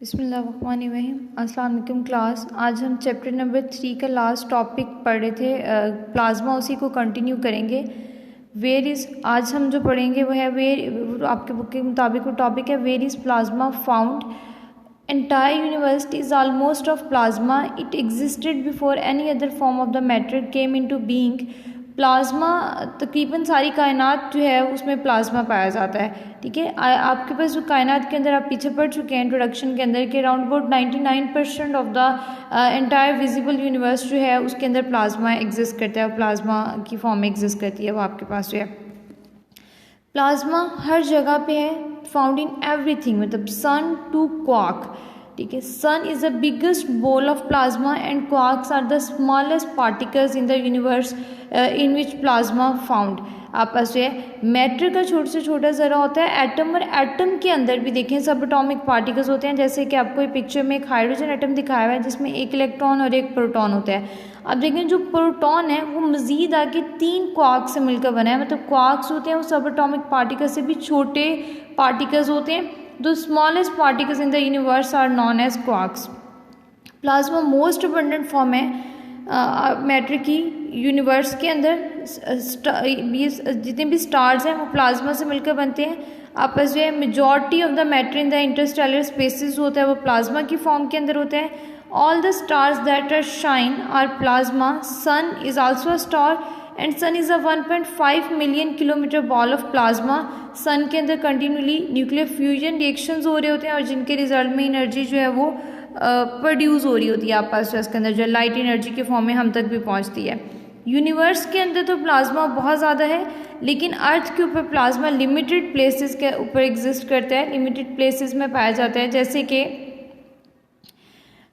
बिस्मिल्लाहिर्रहमानिर्रहीम। अस्सलाम वालेकुम क्लास। आज हम चैप्टर नंबर 3 का लास्ट टॉपिक पढ़ रहे थे, प्लाज्मा, उसी को कंटिन्यू करेंगे। वेयर इज़, आज हम जो पढ़ेंगे वो है वेयर, आपके बुक के मुताबिक वो टॉपिक है where is plasma found. Entire universe is almost of plasma, it existed before any other form of the matter came into being. Plasma, तकरीबन सारी कायनात जो है उसमें प्लाज्मा पाया जाता है। ठीक है, आपके पास जो कायनात के अंदर आप पीछे पढ़ चुके हैं इंट्रोडक्शन के अंदर कि around about 99% of the entire visible universe जो है उसके अंदर प्लाज्मा एग्जिस्ट करता है, और प्लाज्मा की फॉर्म में एग्जिस्ट करती है वो आपके पास जो है। प्लाज्मा हर जगह पे है, फाउंड इन एवरीथिंग, मतलब सन टू क्वार्क। ठीक है, sun is the biggest ball of plasma and quarks are the smallest particles in the universe in which plasma found. आपस जो है मैटर का छोटे से छोटा ज़रा होता है एटम, और एटम के अंदर भी देखें सब एटॉमिक पार्टिकल्स होते हैं। जैसे कि आपको ये पिक्चर में एक हाइड्रोजन एटम दिखाया हुआ है जिसमें एक इलेक्ट्रॉन और एक प्रोटॉन होता है। अब देखें जो प्रोटॉन है वो मज़ीद आगे 3 क्वार्क से मिलकर बना है, मतलब क्वार्क्स होते हैं वो सब एटॉमिक पार्टिकल्स से भी छोटे पार्टिकल्स होते हैं। The smallest particles in the universe are known as quarks. Plasma most abundant form है मैटर की यूनिवर्स के अंदर। जितने भी स्टार्स हैं वो प्लाज्मा से मिलकर बनते हैं। आपस जो है majority of the matter in the Interstellar spaces होता है वो प्लाज्मा की फॉर्म के अंदर होता है। All the stars that are shine are plasma. Sun is also a star and sun is a 1.5 million kilometre ball of plasma. Sun के अंदर कंटिन्यूली न्यूक्लियर फ्यूजन रिएक्शंस हो रहे होते हैं और जिनके रिजल्ट में एनर्जी जो है वो प्रोड्यूस हो रही होती है आपस इसके अंदर, जो लाइट एनर्जी के फॉर्म में हम तक भी पहुंचती है। यूनिवर्स के अंदर तो प्लाज्मा बहुत ज़्यादा है, लेकिन अर्थ के ऊपर प्लाज्मा लिमिटेड प्लेसेस के ऊपर एग्जिस्ट करता है, लिमिटेड प्लेसेस में पाया जाता है। जैसे कि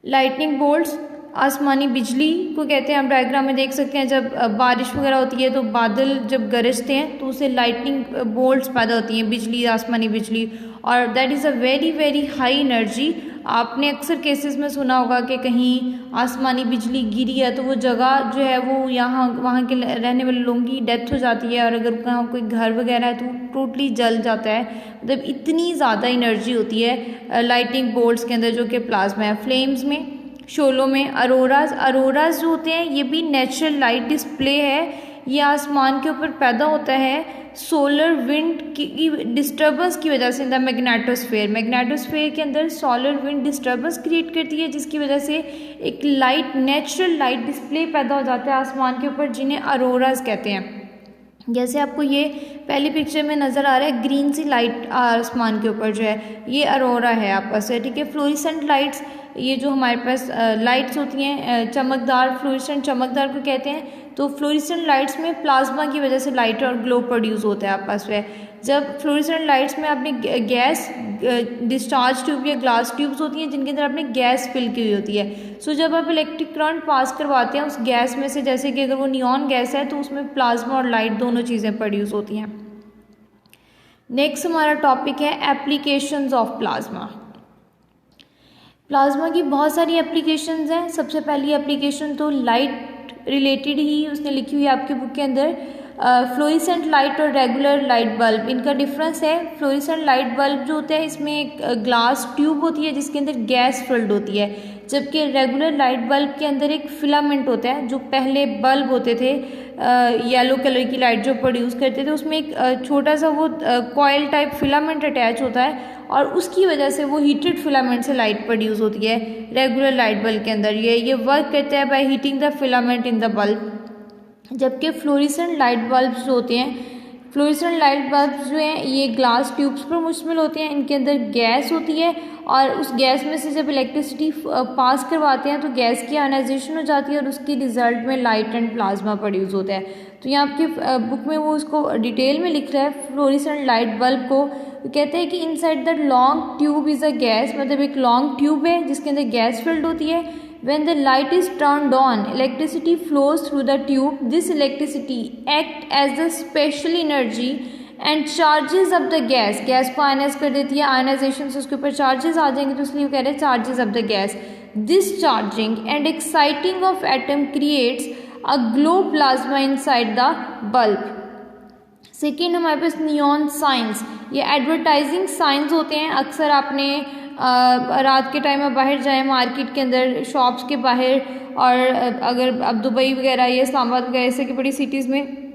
लाइटनिंग बोल्ट्स, आसमानी बिजली को कहते हैं। हम डायग्राम में देख सकते हैं जब बारिश वगैरह होती है तो बादल जब गरजते हैं तो उससे लाइटनिंग बोल्ट्स पैदा होती हैं, बिजली, आसमानी बिजली, और that is a very very high energy. आपने अक्सर केसेस में सुना होगा कि कहीं आसमानी बिजली गिरी है तो वो जगह जो है वो यहाँ वहाँ के रहने वाले लोगों की डेथ हो जाती है, और अगर कहाँ कोई घर वगैरह है तो टोटली जल जाता है। मतलब इतनी ज़्यादा एनर्जी होती है लाइटनिंग बोल्ट्स के अंदर, जो कि प्लाज्मा है। फ्लेम्स में, शोलों में, अरोराज जो होते हैं ये भी नेचुरल लाइट डिस्प्ले है। ये आसमान के ऊपर पैदा होता है सोलर विंड की डिस्टर्बेंस की वजह से। इन द मैग्नेटोस्फेयर के अंदर सोलर विंड डिस्टर्बेंस क्रिएट करती है, जिसकी वजह से एक लाइट, नेचुरल लाइट डिस्प्ले पैदा हो जाता है आसमान के ऊपर, जिन्हें अरोराज कहते हैं। जैसे आपको ये पहली पिक्चर में नज़र आ रहा है ग्रीन सी लाइट आसमान के ऊपर जो है ये अरोरा है आपस से। ठीक है, फ्लोरिसेंट लाइट्स, ये जो हमारे पास लाइट्स होती हैं चमकदार, फ्लोरिसेंट चमकदार को कहते हैं। तो फ्लोरिसेंट लाइट्स में प्लाज्मा की वजह से लाइट और ग्लो प्रोड्यूस होता है आपस में। जब फ्लोरिसेंट लाइट्स में आपने गैस, डिस्चार्ज ट्यूब या ग्लास ट्यूब्स होती हैं जिनके अंदर आपने गैस फिल की हुई होती है। सो जब आप इलेक्ट्रिक करंट पास करवाते हैं उस गैस में से, जैसे कि अगर वो नियॉन गैस है तो उसमें प्लाज्मा और लाइट दोनों चीज़ें प्रोड्यूस होती हैं। नेक्स्ट हमारा टॉपिक है एप्लीकेशंस ऑफ प्लाज्मा। प्लाज्मा की बहुत सारी एप्लीकेशंस हैं। सबसे पहली एप्लीकेशन तो लाइट रिलेटेड ही उसने लिखी हुई है आपके बुक के अंदर। फ्लोरिसेंट लाइट और रेगुलर लाइट बल्ब, इनका डिफरेंस है। फ्लोरिसेंट लाइट बल्ब जो होता है इसमें एक ग्लास ट्यूब होती है जिसके अंदर गैस फिल्ड होती है, जबकि रेगुलर लाइट बल्ब के अंदर एक फिलामेंट होता है। जो पहले बल्ब होते थे येलो कलर की लाइट जो प्रोड्यूस करते थे, उसमें एक छोटा सा वो कॉयल टाइप फिलामेंट अटैच होता है और उसकी वजह से वो हीटेड फिलामेंट से लाइट प्रोड्यूस होती है रेगुलर लाइट बल्ब के अंदर। ये वर्क करता है by heating the filament in the bulb. जबकि फ्लोरिसेंट लाइट बल्ब्स जो होते हैं, फ्लोरिसेंट लाइट बल्ब्स जो हैं ये ग्लास ट्यूब्स पर मुश्तमिल होते हैं। इनके अंदर गैस होती है और उस गैस में से जब इलेक्ट्रिसिटी पास करवाते हैं तो गैस की आयनाइजेशन हो जाती है और उसकी रिजल्ट में लाइट एंड प्लाज्मा प्रोड्यूस होता है। तो यहाँ आपके बुक में वो उसको डिटेल में लिख रहा है फ्लोरिसेंट लाइट बल्ब को। कहते हैं कि inside the long tube is a gas, मतलब एक लॉन्ग ट्यूब है जिसके अंदर गैस फिल्ड होती है। When the light is turned on, electricity flows through the tube. This electricity act as the special energy and charges up the gas. Gas को ionise कर देती है, आयनाइजेशन से उसके ऊपर चार्जेस आ जाएंगे, तो इसलिए वो कह रहे हैं charges up the gas. This charging and exciting of atom creates a glow plasma inside the bulb. Second हमारे पास नियॉन साइंस, ये एडवर्टाइजिंग साइंस होते हैं। अक्सर आपने रात के टाइम आप बाहर जाएं मार्केट के अंदर, शॉप्स के बाहर, और अगर आप दुबई वगैरह या इस्लामाबाद वगैरह ऐसे की बड़ी सिटीज़ में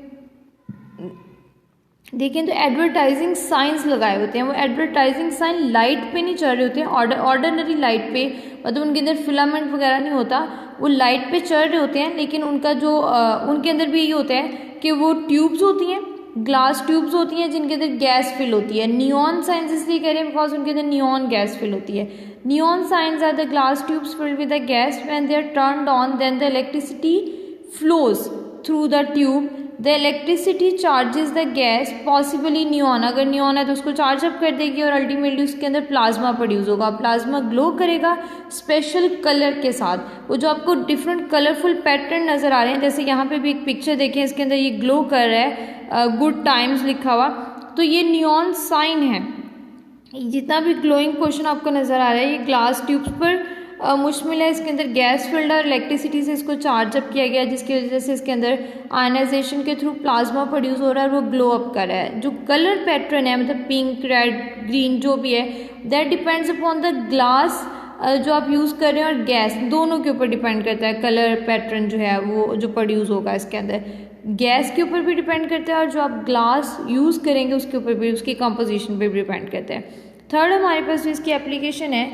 देखें तो एडवर्टाइजिंग साइंस लगाए होते हैं। वो एडवर्टाइजिंग साइन लाइट पे नहीं चल रहे होते हैं, ऑर्डिनरी लाइट पे, मतलब उनके अंदर फिलामेंट वगैरह नहीं होता, वो लाइट पे चल रहे होते हैं। लेकिन उनका जो उनके अंदर भी ये होता है कि वो ट्यूब्स होती हैं, ग्लास ट्यूब्स होती हैं जिनके अंदर गैस फिल होती है। नियॉन साइंस इसलिए कह रहे हैं बिकॉज उनके अंदर नियॉन गैस फिल होती है। Neon signs are the glass tubes filled with the gas, when they are turned on then the electricity flows through the tube, the electricity charges the gas, possibly neon, अगर neon है तो उसको charge up कर देगी और ultimately उसके अंदर plasma produce होगा। प्लाज्मा ग्लो करेगा स्पेशल कलर के साथ। वो जो आपको डिफरेंट कलरफुल पैटर्न नज़र आ रहे हैं, जैसे यहाँ पे भी एक पिक्चर देखें, इसके अंदर ये ग्लो कर रहा है, गुड टाइम्स लिखा हुआ, तो ये नियॉन साइन है। जितना भी ग्लोइंग पोर्शन आपको नज़र आ रहा है ये ग्लास ट्यूब्स पर मुश्तमिल है। इसके अंदर गैस फील्ड और इलेक्ट्रिसिटी से इसको चार्ज अप किया गया, जिसकी वजह से इसके अंदर आयनाइजेशन के थ्रू प्लाज्मा प्रोड्यूस हो रहा है और वो ग्लो अप कर रहा है। जो कलर पैटर्न है, मतलब पिंक, रेड, ग्रीन जो भी है, that depends upon the glass जो आप यूज़ कर रहे हैं और गैस, दोनों के ऊपर डिपेंड करता है। कलर पैटर्न जो है वो जो प्रोड्यूस होगा इसके अंदर गैस के ऊपर भी डिपेंड करता है, और जो आप ग्लास यूज़ करेंगे उसके ऊपर भी, उसकी कंपोजिशन पे भी डिपेंड करता है। थर्ड हमारे पास जो इसकी एप्लीकेशन है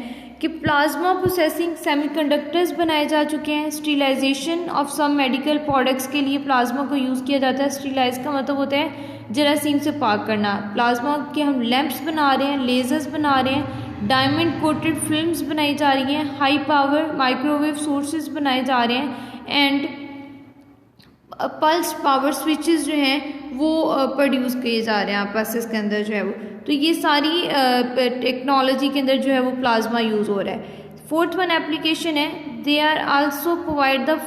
कि प्लाज्मा प्रोसेसिंग सेमीकंडक्टर्स बनाए जा चुके हैं। स्टीलाइजेशन ऑफ सम मेडिकल प्रोडक्ट्स के लिए प्लाज्मा को यूज़ किया जाता है। स्टीलाइज का मतलब होता है जरासीम से पाक करना। प्लाज्मा के हम लैंप्स बना रहे हैं, लेजर्स बना रहे हैं, डायमंड कोटेड फिल्म्स बनाई जा रही हैं, हाई पावर माइक्रोवेव सोर्सेज बनाए जा रहे हैं, एंड पल्स पावर स्विचेस जो हैं वो प्रोड्यूस किए जा रहे हैं आपस इसके अंदर जो है वो। तो ये सारी टेक्नोलॉजी के अंदर जो है वो प्लाज्मा यूज़ हो रहा है। फोर्थ वन एप्लीकेशन है, they are also provide the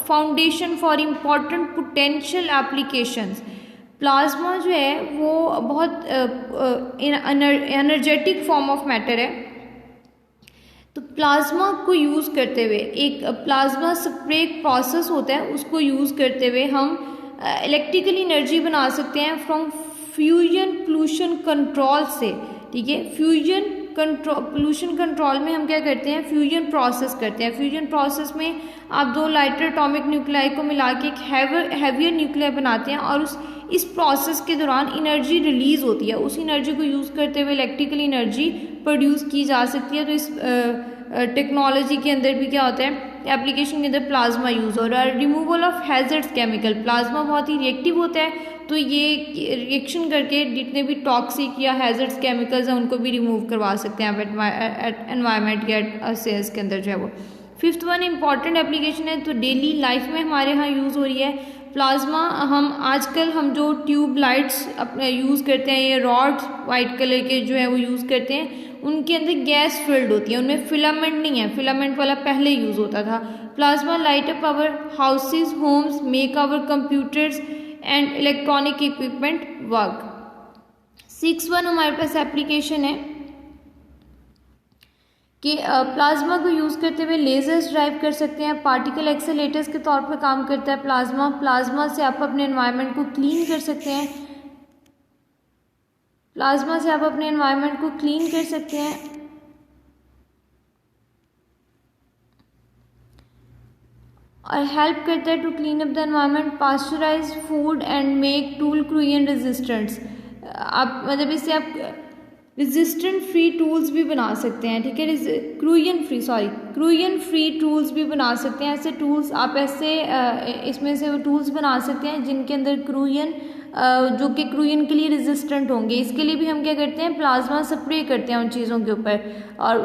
foundation for important potential applications. Plasma जो है वो बहुत एनर्जेटिक फॉर्म ऑफ मैटर है। तो प्लाज्मा को यूज़ करते हुए, एक प्लाज्मा स्प्रे प्रोसेस होता है, उसको यूज़ करते हुए हम इलेक्ट्रिकल एनर्जी बना सकते हैं फ्रॉम फ्यूजन पोल्यूशन कंट्रोल से। ठीक है, फ्यूजन कंट्रोल, पोल्यूशन कंट्रोल में हम क्या करते हैं, फ्यूजन प्रोसेस करते हैं। फ्यूजन प्रोसेस में आप दो लाइटर एटॉमिक न्यूक्लियाई को मिला के एक हैवियर न्यूक्लियाई बनाते हैं, और इस प्रोसेस के दौरान एनर्जी रिलीज़ होती है। उस एनर्जी को यूज़ करते हुए इलेक्ट्रिकल एनर्जी प्रोड्यूस की जा सकती है। तो इस टेक्नोलॉजी के अंदर भी क्या होता है, एप्लीकेशन के अंदर प्लाज्मा यूज़ हो रहा है। Removal of hazards chemical, plasma बहुत ही रिएक्टिव होता है, तो ये रिएक्शन करके जितने भी टॉक्सिक या हैजर्ड्स केमिकल्स हैं उनको भी रिमूव करवा सकते हैं आप एनवायरनमेंट या एटमॉस्फेयर के अंदर जो है वो। फिफ्थ वन इम्पॉर्टेंट एप्लीकेशन है, तो डेली लाइफ में हमारे यहाँ यूज़ हो रही है प्लाज्मा। आजकल हम जो ट्यूब लाइट्स अपने यूज़ करते हैं, ये रॉड्स वाइट कलर के जो है वो यूज़ करते हैं, उनके अंदर गैस फिल्ड होती है, उनमें फिलामेंट नहीं है। फिलामेंट वाला पहले यूज़ होता था। Plasma light up our houses, homes, make our computers and electronic equipment work. 6 हमारे पास एप्लीकेशन है कि प्लाज्मा को यूज़ करते हुए लेजर्स ड्राइव कर सकते हैं। पार्टिकल एक्सेलेटर्स के तौर पर काम करता है प्लाज्मा। प्लाज्मा से आप अपने एनवायरनमेंट को क्लीन कर सकते हैं। प्लाज्मा से आप अपने एनवायरनमेंट को क्लीन कर सकते हैं। और हेल्प करता है to clean up the environment, pasteurise food and make tool क्रूएन रेजिस्टेंट्स। आप मतलब इससे आप रेजिस्टेंट फ्री टूल्स भी बना सकते हैं। ठीक है, क्रूएन फ्री टूल्स भी बना सकते हैं। ऐसे टूल्स आप ऐसे इसमें से वो टूल्स बना सकते हैं जिनके अंदर क्रूएन जो कि क्रूएन के लिए रेजिस्टेंट होंगे। इसके लिए भी हम क्या करते हैं, प्लाज्मा स्प्रे करते हैं उन चीज़ों के ऊपर, और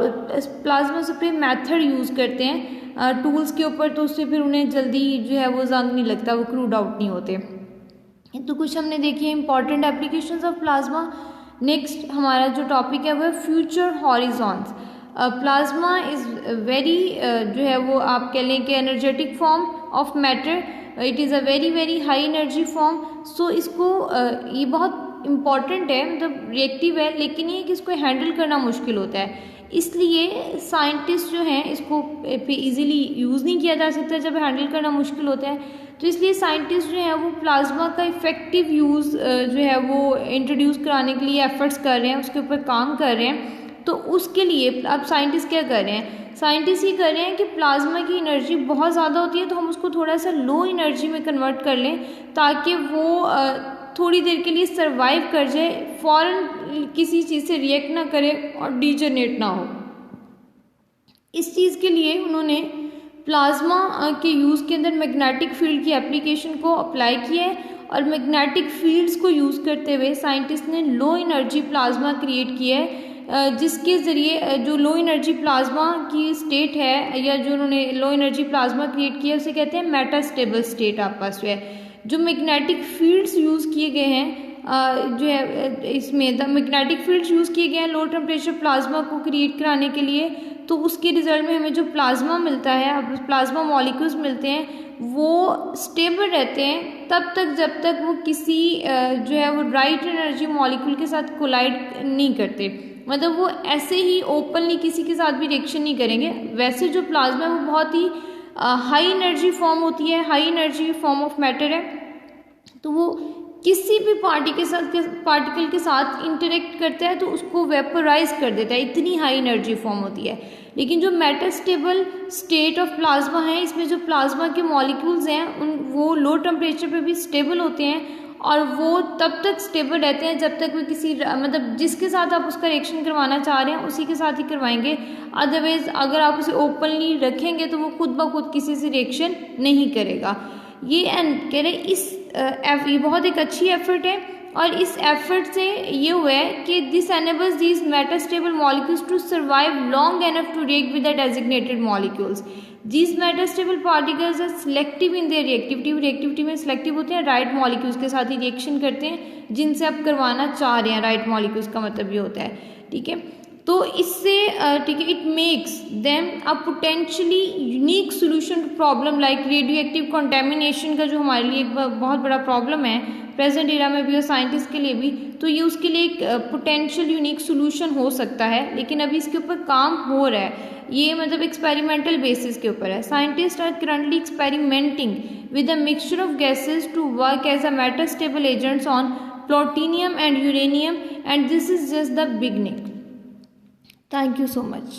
प्लाज्मा स्प्रे मेथड यूज़ करते हैं टूल्स के ऊपर, तो उससे फिर उन्हें जल्दी जो है वो जंग नहीं लगता, वो क्रूड आउट नहीं होते। तो कुछ हमने देखी है important applications of plasma. Next हमारा जो टॉपिक है वो है future horizons. Plasma is very जो है वो आप कह लें कि energetic form of matter. It is a very very high energy form. So इसको ये बहुत इम्पॉर्टेंट है, मतलब रिएक्टिव है, लेकिन ये कि इसको हैंडल करना मुश्किल होता है। इसलिए साइंटिस्ट जो हैं इसको पे इजीली यूज़ नहीं किया जा सकता जब हैंडल करना मुश्किल होता है। तो इसलिए साइंटिस्ट जो हैं वो प्लाज्मा का इफ़ेक्टिव यूज़ जो है वो इंट्रोड्यूस कराने के लिए एफ़र्ट्स कर रहे हैं, उसके ऊपर काम कर रहे हैं। तो उसके लिए अब साइंटिस्ट क्या कर रहे हैं, साइंटिस्ट ये कर रहे हैं कि प्लाज्मा की एनर्जी बहुत ज़्यादा होती है तो हम उसको थोड़ा सा लो एनर्जी में कन्वर्ट कर लें ताकि वो थोड़ी देर के लिए सर्वाइव कर जाए, फ़ौरन किसी चीज़ से रिएक्ट ना करे और डीजनरेट ना हो। इस चीज़ के लिए उन्होंने प्लाज्मा के यूज़ के अंदर मैग्नेटिक फील्ड की एप्लीकेशन को अप्लाई किया है और मैग्नेटिक फील्ड्स को यूज़ करते हुए साइंटिस्ट ने लो एनर्जी प्लाज्मा क्रिएट किया है, जिसके ज़रिए जो लो एनर्जी प्लाज्मा की स्टेट है या जो उन्होंने लो एनर्जी प्लाज्मा क्रिएट किया है उसे कहते हैं मेटास्टेबल स्टेट। आपस में जो मैग्नेटिक फील्ड्स यूज़ किए गए हैं जो है इसमें द मैग्नेटिक फील्ड्स यूज़ किए गए हैं लो टेम्परेचर प्लाज्मा को क्रिएट कराने के लिए, तो उसके रिजल्ट में हमें जो प्लाज्मा मिलता है, अब प्लाज्मा मॉलिक्यूल्स मिलते हैं वो स्टेबल रहते हैं तब तक जब तक वो किसी जो है वो राइट एनर्जी मॉलिक्यूल के साथ कोलाइड नहीं करते, मतलब वो ऐसे ही ओपनली किसी के साथ भी रिएक्शन नहीं करेंगे। वैसे जो प्लाज्मा है वो बहुत ही हाई एनर्जी फॉर्म होती है, high energy form of matter है, तो वो किसी भी पार्टिकल के साथ इंटरेक्ट करता है तो उसको वेपोराइज कर देता है, इतनी हाई एनर्जी फॉर्म होती है। लेकिन जो मेटास्टेबल स्टेट ऑफ प्लाज्मा है इसमें जो प्लाज्मा के मॉलिक्यूल्स हैं वो लो टेम्परेचर पे भी स्टेबल होते हैं और वो तब तक स्टेबल रहते हैं जब तक वो किसी मतलब जिसके साथ आप उसका रिएक्शन करवाना चाह रहे हैं उसी के साथ ही करवाएंगे, अदरवाइज अगर आप उसे ओपनली रखेंगे तो वो खुद ब खुद किसी से रिएक्शन नहीं करेगा। ये कह रहे ये बहुत एक अच्छी एफर्ट है और इस एफर्ट से ये हुआ है कि this enables these metastable molecules to survive long enough to react with the designated molecules. These metastable particles are selective in their reactivity में सिलेक्टिव होते हैं, राइट मॉलिक्यूल्स के साथ ही रिएक्शन करते हैं जिनसे आप करवाना चाह रहे हैं, राइट मॉलिक्यूल्स का मतलब ये होता है, ठीक है। तो इससे ठीक है it makes them a potentially unique solution to problem like radioactive contamination का जो हमारे लिए एक बहुत बड़ा प्रॉब्लम है प्रेजेंट एरा में भी और साइंटिस्ट के लिए भी, तो ये उसके लिए एक पोटेंशियल यूनिक सोल्यूशन हो सकता है, लेकिन अभी इसके ऊपर काम हो रहा है, ये मतलब एक्सपेरिमेंटल बेसिस के ऊपर है। Scientist are currently experimenting with a mixture of gases to work as a metastable agents on plutonium and uranium and this is just the beginning. Thank you so much.